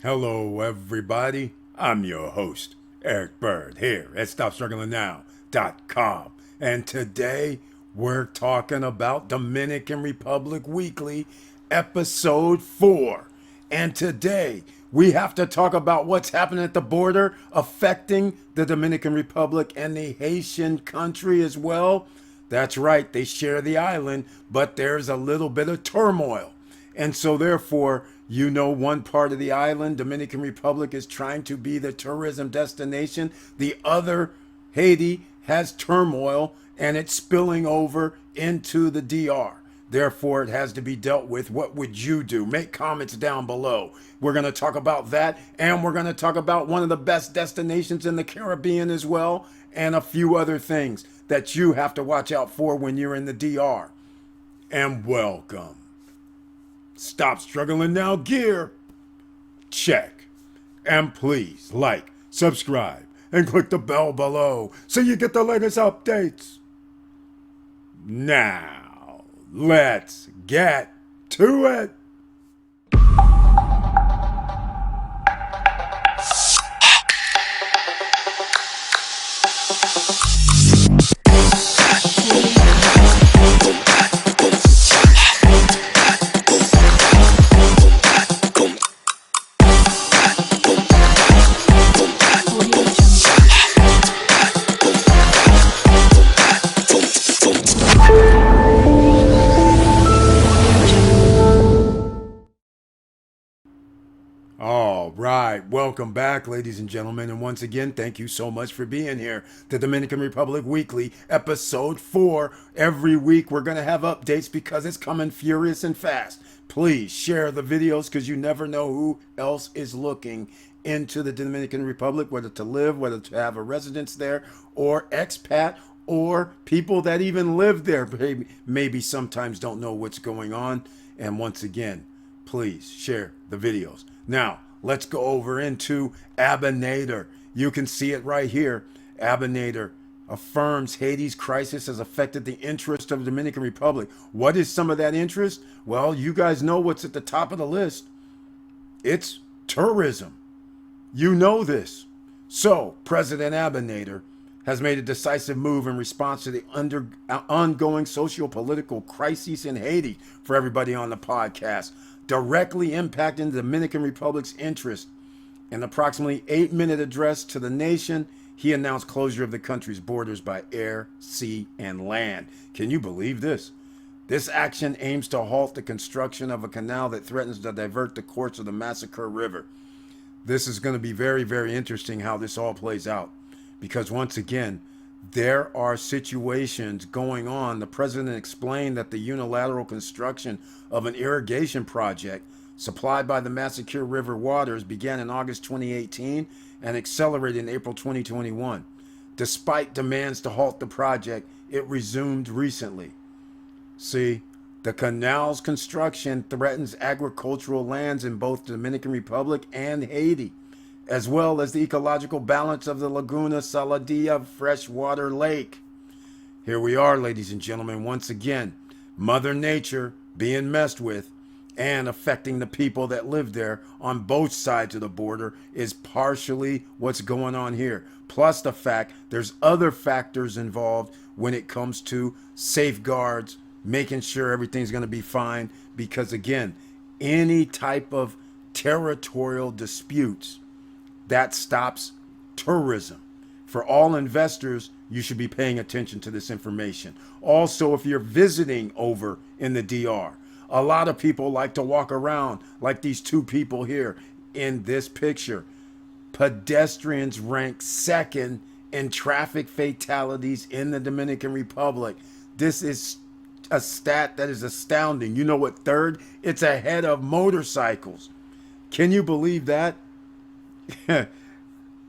Hello, everybody. I'm your host, Eric Bird, here at StopStrugglingNow.com. And today we're talking about Dominican Republic Weekly, Episode 4. And today we have to talk about what's happening at the border affecting the Dominican Republic and the Haitian country as well. That's right, they share the island, but there's a little bit of turmoil. And so, therefore, one part of the island, Dominican Republic, is trying to be the tourism destination. The other, Haiti, has turmoil and it's spilling over into the DR. Therefore, it has to be dealt with. What would you do? Make comments down below. We're going to talk about that, and we're going to talk about one of the best destinations in the Caribbean as well, and a few other things that you have to watch out for when you're in the DR. And welcome. Stop struggling now, gear. Check. And please like, subscribe, and click the bell below so you get the latest updates. Now, let's get to it. All right, welcome back, ladies and gentlemen. And once again, thank you so much for being here. The Dominican Republic Weekly, Episode 4. Every week, we're going to have updates because it's coming furious and fast. Please share the videos because you never know who else is looking into the Dominican Republic, whether to live, whether to have a residence there, or expat, or people that even live there, maybe sometimes don't know what's going on. And once again, please share the videos. Now, let's go over into Abanator. You can see it right here. Abanator affirms Haiti's crisis has affected the interest of the Dominican Republic. What is some of that interest? Well, you guys know what's at the top of the list. It's tourism. You know this. So, President Abanator has made a decisive move in response to the ongoing socio-political crises in Haiti for everybody on the podcast, directly impacting the Dominican Republic's interest. In an approximately 8-minute address to the nation, he announced closure of the country's borders by air, sea, and land. Can you believe this? This action aims to halt the construction of a canal that threatens to divert the course of the Massacre River. This is going to be very, very interesting how this all plays out. Because once again, there are situations going on. The president explained that the unilateral construction of an irrigation project supplied by the Massacre River waters began in August 2018 and accelerated in April 2021. Despite demands to halt the project, it resumed recently. See, the canal's construction threatens agricultural lands in both the Dominican Republic and Haiti, as well as the ecological balance of the Laguna Saladilla freshwater lake. Here we are, ladies and gentlemen, once again, Mother Nature being messed with and affecting the people that live there on both sides of the border is partially what's going on here. Plus the fact there's other factors involved when it comes to safeguards, making sure everything's going to be fine, because again, any type of territorial disputes, that stops tourism. For all investors, you should be paying attention to this information. Also, if you're visiting over in the DR, a lot of people like to walk around like these two people here in this picture. Pedestrians rank second in traffic fatalities in the Dominican Republic. This is a stat that is astounding. You know what third? It's ahead of motorcycles. Can you believe that?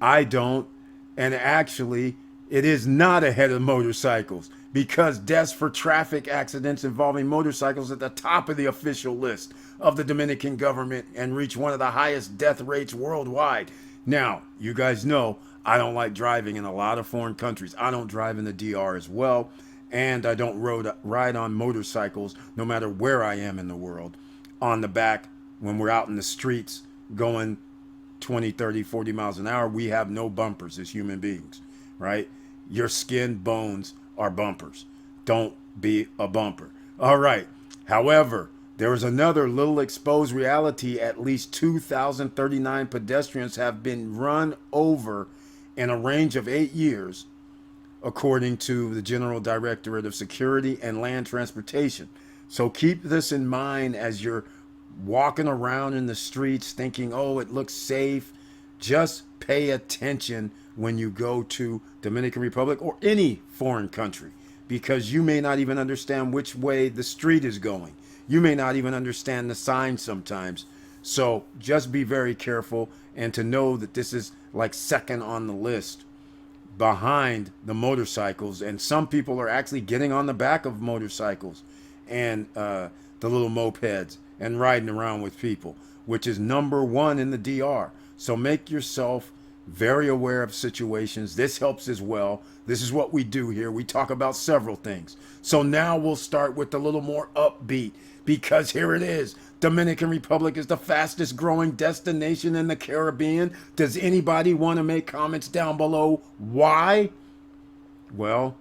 I don't. And actually, it is not ahead of motorcycles because deaths for traffic accidents involving motorcycles at the top of the official list of the Dominican government and reach one of the highest death rates worldwide. Now, you guys know I don't like driving in a lot of foreign countries. I don't drive in the DR as well, and I don't ride on motorcycles no matter where I am in the world. On the back, when we're out in the streets going 20, 30, 40 miles an hour. We have no bumpers as human beings, right? Your skin bones are bumpers. Don't be a bumper. All right. However, there is another little exposed reality. At least 2,039 pedestrians have been run over in a range of 8 years, according to the General Directorate of Security and Land Transportation. So keep this in mind as you're walking around in the streets thinking, oh, it looks safe. Just pay attention when you go to Dominican Republic or any foreign country, because you may not even understand which way the street is going. You may not even understand the signs sometimes. So just be very careful, and to know that this is like second on the list behind the motorcycles. And some people are actually getting on the back of motorcycles and the little mopeds and riding around with people, which is number one in the DR. So make yourself very aware of situations. This helps as well. This is what we do here. We talk about several things. So now we'll start with a little more upbeat, because here it is. Dominican Republic is the fastest growing destination in the Caribbean. Does anybody want to make comments down below? Why? Well,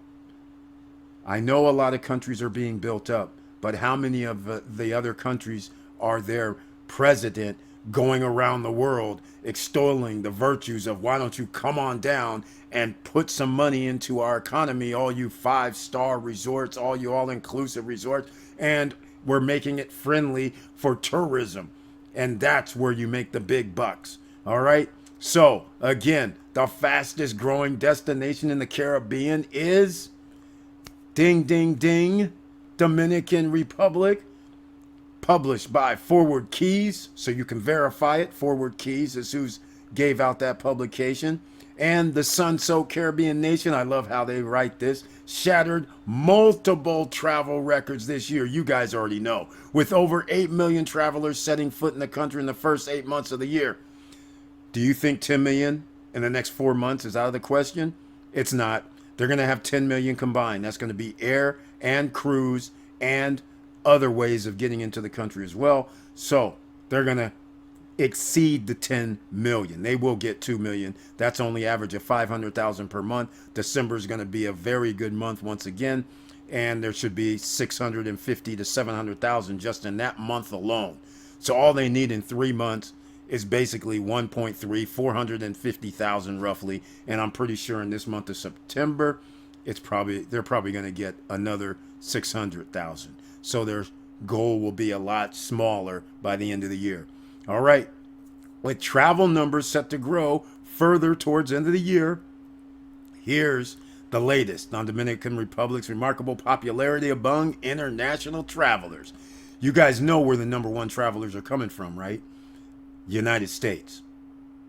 I know a lot of countries are being built up, but how many of the other countries are their president going around the world extolling the virtues of, why don't you come on down and put some money into our economy, all you 5-star resorts, all you all-inclusive resorts, and we're making it friendly for tourism. And that's where you make the big bucks. All right. So again, the fastest growing destination in the Caribbean is, ding, ding, ding, Dominican Republic. Published by Forward Keys, so you can verify it. Forward Keys is who gave out that publication. And the sun-soaked Caribbean nation, I love how they write this, shattered multiple travel records this year. You guys already know. With over 8 million travelers setting foot in the country in the first 8 months of the year. Do you think 10 million in the next 4 months is out of the question? It's not. They're going to have 10 million combined. That's going to be air and cruise and other ways of getting into the country as well. So they're going to exceed the 10 million. They will get 2 million. That's only average of 500,000 per month. December is going to be a very good month once again. And there should be 650 to 700,000 just in that month alone. So all they need in 3 months is basically 1.3, 450,000 roughly. And I'm pretty sure in this month of September, they're probably going to get another 600,000. So their goal will be a lot smaller by the end of the year. All right. With travel numbers set to grow further towards the end of the year, here's the latest on Dominican Republic's remarkable popularity among international travelers. You guys know where the number one travelers are coming from, right? United States.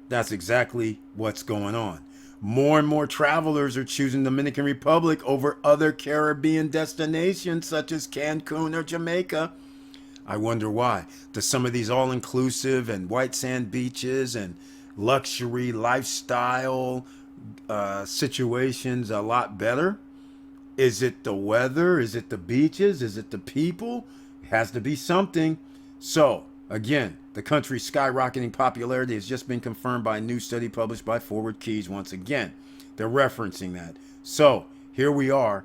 That's exactly what's going on. More and more travelers are choosing Dominican Republic over other Caribbean destinations such as Cancun or Jamaica. I wonder why. Does some of these all-inclusive and white sand beaches and luxury lifestyle situations a lot better? Is it the weather? Is it the beaches? Is it the people? It has to be something. So, again, the country's skyrocketing popularity has just been confirmed by a new study published by Forward Keys once again. They're referencing that. So, here we are.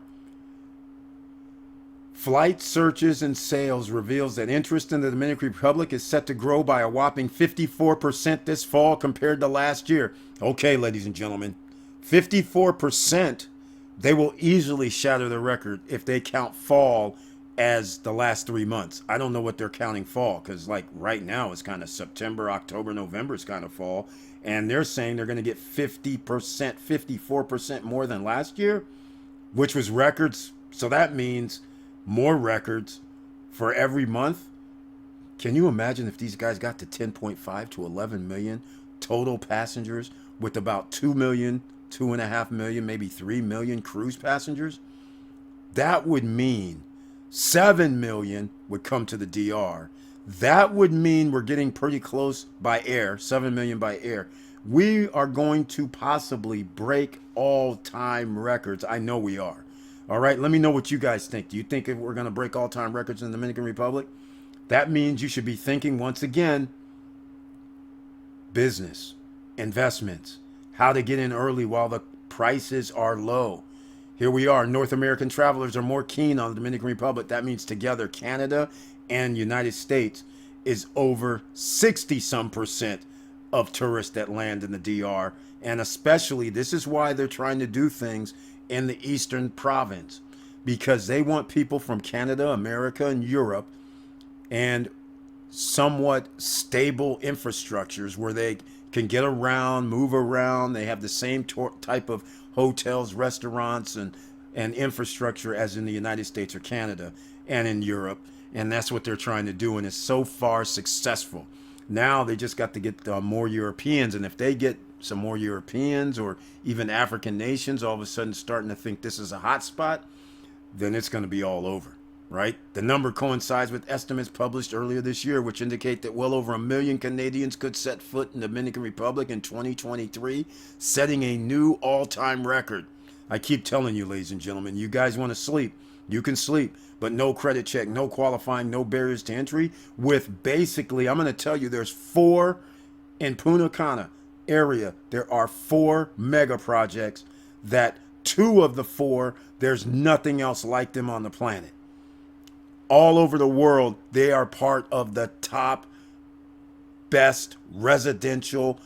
Flight searches and sales reveals that interest in the Dominican Republic is set to grow by a whopping 54% this fall compared to last year. Okay, ladies and gentlemen, 54%. They will easily shatter the record if they count fall as the last 3 months. I don't know what they're counting fall, because like right now it's kind of September, October, November is kind of fall. And they're saying they're going to get 50%, 54% more than last year, which was records. So that means more records for every month. Can you imagine if these guys got to 10.5 to 11 million total passengers with about 2 million, 2.5 million, maybe 3 million cruise passengers? That would mean 7 million would come to the DR. That would mean we're getting pretty close by air, 7 million by air. We are going to possibly break all-time records. I know we are. All right, let me know what you guys think. Do you think we're going to break all-time records in the Dominican Republic? That means you should be thinking once again, business. investments, how to get in early while the prices are low. Here we are. North American travelers are more keen on the Dominican Republic. That means together Canada and United States is over 60 some percent of tourists that land in the DR. And especially, this is why they're trying to do things in the Eastern province, because they want people from Canada, America, and Europe, and somewhat stable infrastructures where they can get around, move around. They have the same type of hotels, restaurants, and infrastructure as in the United States or Canada and in Europe. And that's what they're trying to do. And it's so far successful. Now they just got to get more Europeans. And if they get some more Europeans or even African nations all of a sudden starting to think this is a hot spot, then it's going to be all over, right? The number coincides with estimates published earlier this year, which indicate that well over 1 million Canadians could set foot in the Dominican Republic in 2023, setting a new all-time record. I keep telling you, ladies and gentlemen, you guys want to sleep, you can sleep, but no credit check, no qualifying, no barriers to entry. With basically, I'm going to tell you, there's 4 in Punta Cana area. There are 4 mega projects that 2 of the 4, there's nothing else like them on the planet. All over the world, they are part of the top best residential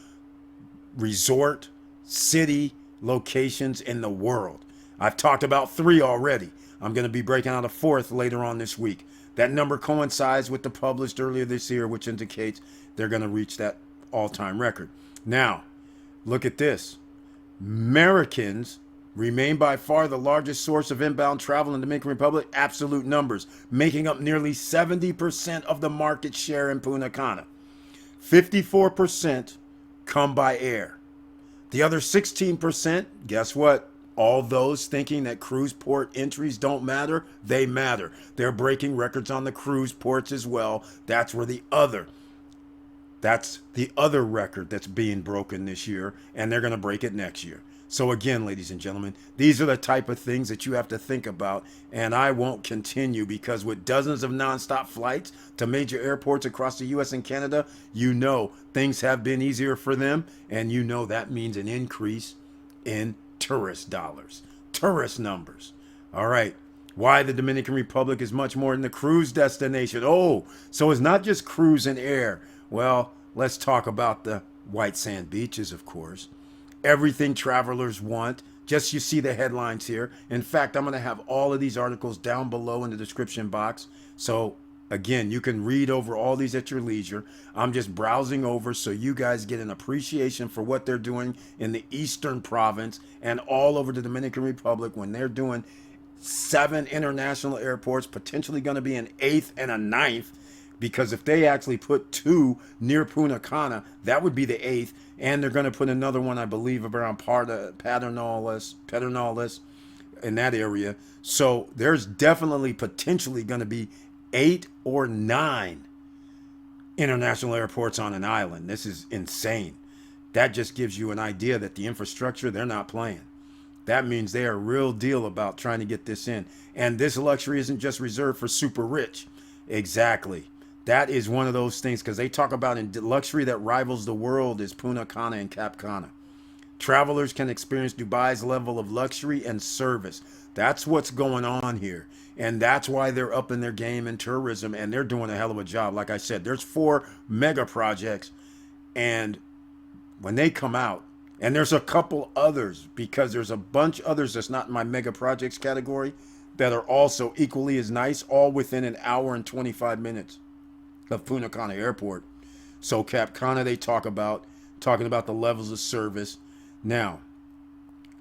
resort city locations in the world. I've talked about 3 already. I'm going to be breaking out a 4th later on this week. That number coincides with the published earlier this year, which indicates they're going to reach that all-time record. Now, look at this. Americans remain by far the largest source of inbound travel in the Dominican Republic. Absolute numbers, making up nearly 70% of the market share in Punta Cana. 54% come by air. The other 16%, guess what? All those thinking that cruise port entries don't matter, they matter. They're breaking records on the cruise ports as well. That's the other record that's being broken this year, and they're going to break it next year. So again, ladies and gentlemen, these are the type of things that you have to think about, and I won't continue because with dozens of nonstop flights to major airports across the U.S. and Canada, you know things have been easier for them, and you know that means an increase in tourist dollars, tourist numbers. All right. Why the Dominican Republic is much more than the cruise destination. Oh, so it's not just cruise and air. Well, let's talk about the white sand beaches, of course. Everything travelers want. Just you see the headlines here. In fact, I'm going to have all of these articles down below in the description box. So again, you can read over all these at your leisure. I'm just browsing over so you guys get an appreciation for what they're doing in the Eastern province and all over the Dominican Republic when they're doing 7 international airports, potentially going to be an 8th and a 9th. Because if they actually put 2 near Punta Cana, that would be the 8th. And they're going to put another one, I believe, around Pedernales in that area. So there's definitely potentially going to be 8 or 9 international airports on an island. This is insane. That just gives you an idea that the infrastructure, they're not playing. That means they are real deal about trying to get this in. And this luxury isn't just reserved for super rich. Exactly. That is one of those things, because they talk about in luxury that rivals the world is Punta Cana and Cap Cana. Travelers can experience Dubai's level of luxury and service. That's what's going on here. And that's why they're up in their game in tourism, and they're doing a hell of a job. Like I said, there's 4 mega projects, and when they come out, and there's a couple others, because there's a bunch others that's not in my mega projects category that are also equally as nice, all within an hour and 25 minutes of Punta Cana Airport. So Cap Cana, they talking about the levels of service. Now,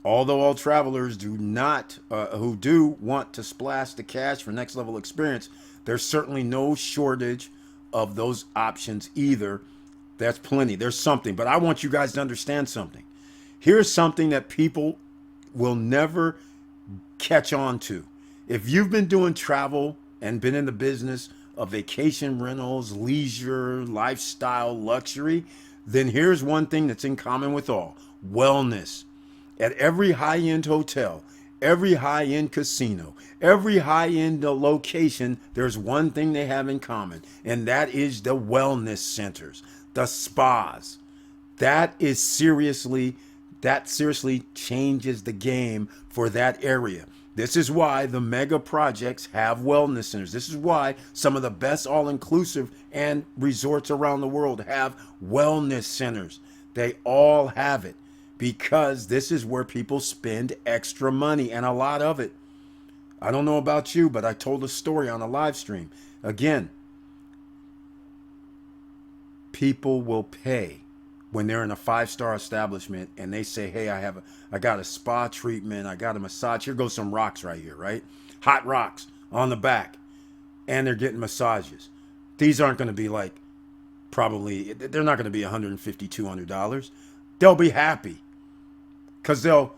although all travelers do not, who do want to splash the cash for next level experience, there's certainly no shortage of those options either. That's plenty. There's something, but I want you guys to understand something. Here's something that people will never catch on to. If you've been doing travel and been in the business of vacation rentals, leisure, lifestyle, luxury, then here's one thing that's in common with all: wellness. At every high-end hotel, every high-end casino, every high-end location, there's one thing they have in common, and that is the wellness centers, the spas. That seriously changes the game for that area. This is why the mega projects have wellness centers. This is why some of the best all-inclusive and resorts around the world have wellness centers. They all have it because this is where people spend extra money, and a lot of it. I don't know about you, but I told a story on a live stream. Again, people will pay when they're in a five-star establishment and they say, hey, I got a spa treatment, I got a massage. Here goes some rocks right here, right? Hot rocks on the back. And they're getting massages. These aren't going to be like, probably, they're not going to be $150, $200. They'll be happy because they'll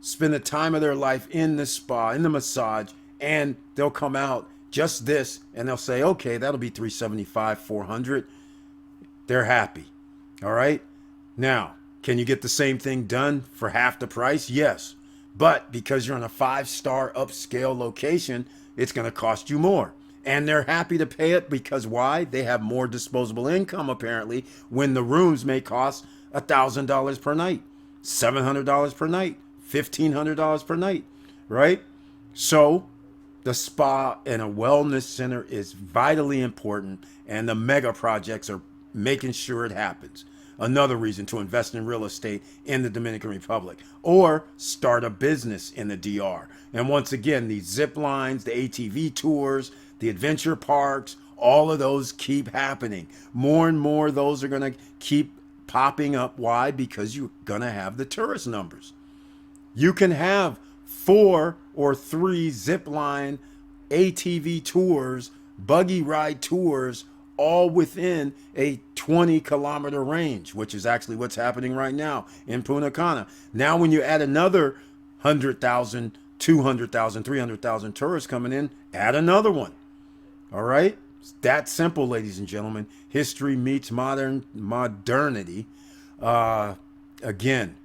spend the time of their life in the spa, in the massage, and they'll come out just this and they'll say, okay, that'll be $375, $400. They're happy. All right. Now, can you get the same thing done for half the price? Yes. But because you're in a five-star upscale location, it's going to cost you more. And they're happy to pay it because why? They have more disposable income, apparently, when the rooms may cost $1,000 per night, $700 per night, $1,500 per night, right? So the spa and a wellness center is vitally important, and the mega projects are making sure it happens. Another reason to invest in real estate in the Dominican Republic or start a business in the DR. And once again, these zip lines, the ATV tours, the adventure parks, all of those keep happening. More and more, those are going to keep popping up. Why? Because you're going to have the tourist numbers. You can have 4 or 3 zip line, ATV tours, buggy ride tours, all within a 20-kilometer range, which is actually what's happening right now in Punta Cana. Now, when you add another 100,000, 200,000, 300,000 tourists coming in, add another one. All right? It's that simple, ladies and gentlemen. History meets modernity. Again,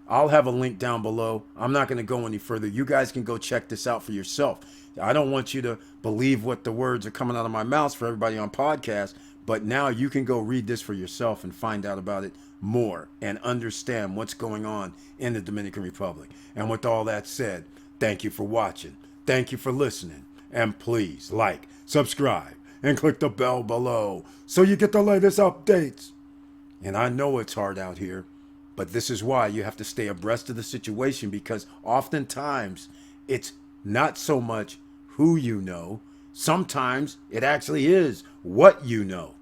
I'll have a link down below. I'm not going to go any further. You guys can go check this out for yourself. I don't want you to believe what the words are coming out of my mouth for everybody on podcast, but now you can go read this for yourself and find out about it more and understand what's going on in the Dominican Republic. And with all that said, thank you for watching. Thank you for listening. And please like, subscribe, and click the bell below so you get the latest updates. And I know it's hard out here, but this is why you have to stay abreast of the situation, because oftentimes it's not so much who you know. Sometimes it actually is what you know.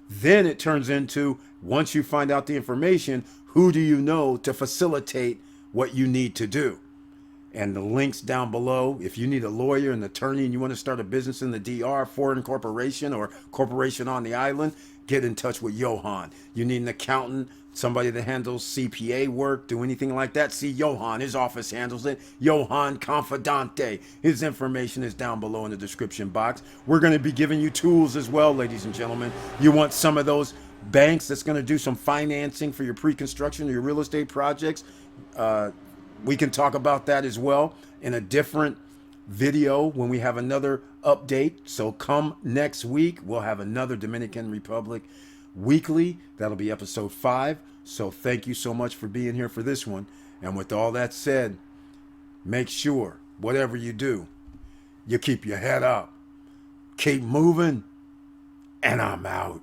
Then it turns into, once you find out the information, who do you know to facilitate what you need to do? And the links down below, if you need a lawyer, an attorney, and you want to start a business in the DR, foreign corporation or corporation on the island, get in touch with Johan. You need an accountant, somebody that handles CPA work, do anything like that, see Johan. His office handles it. Johan Confidante. His information is down below in the description box. We're going to be giving you tools as well, ladies and gentlemen. You want some of those banks that's going to do some financing for your pre-construction or your real estate projects? We can talk about that as well in a different video when we have another update. So come next week, we'll have another Dominican Republic weekly. That'll be episode 5. So thank you so much for being here for this one. And with all that said, make sure whatever you do, you keep your head up, keep moving, and I'm out.